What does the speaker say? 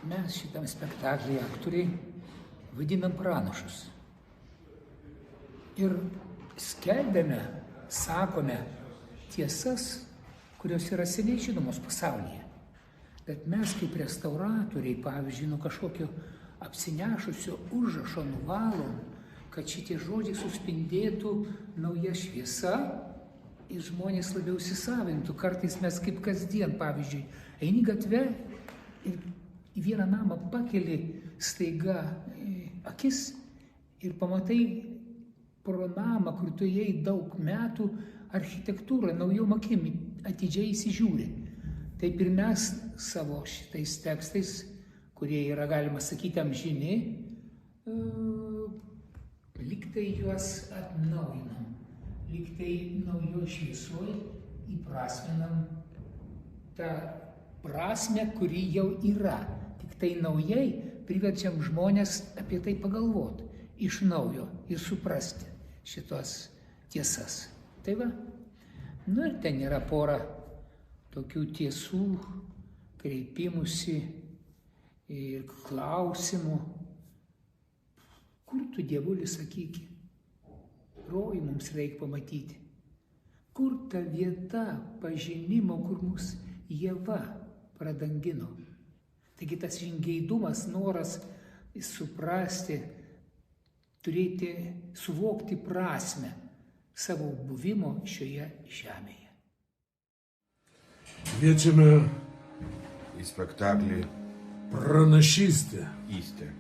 Mes šitam spektaklyje aktoriai vaidinam pranašus. Ir skelbėme, sakome tiesas, kurios yra seniai žinomos pasaulyje. Bet mes kaip restauratoriai, pavyzdžiui, nuo kažkokio apsinešusio užrašo nuvalom, kad šitie žodžiai suspindėtų nauja šviesa ir žmonės labiau įsisavintų. Kartais mes kaip kasdien, pavyzdžiui, eini gatve ir į vieną namą pakeli staiga akis ir pamatai pro namą, kur tu ėjai daug metų, architektūrą naujom akim atidžiai įsižiūri. Taip ir mes savo šitais tekstais, kurie yra, galima sakyti, amžini, lygtai juos atnaujinam, lygtai naujoj šviesoj įprasminam tą prasmę, kuri jau yra. Tik tai naujai priverčiam žmonės apie tai pagalvoti iš naujo ir suprasti šitos tiesas. Tai va, nu ir ten yra pora tokių tiesų, kreipimusi ir klausimų. Kur tu, Dievuli, sakyki? Rojų mums reikia pamatyti. Kur ta vieta pažinimo, kur mus Ieva pradangino? Taigi tas žingeidumas, noras suprasti, turėti, suvokti prasmę savo buvimo šioje žemėje. Kviečiame į spektaklį pranašystę. Ystė.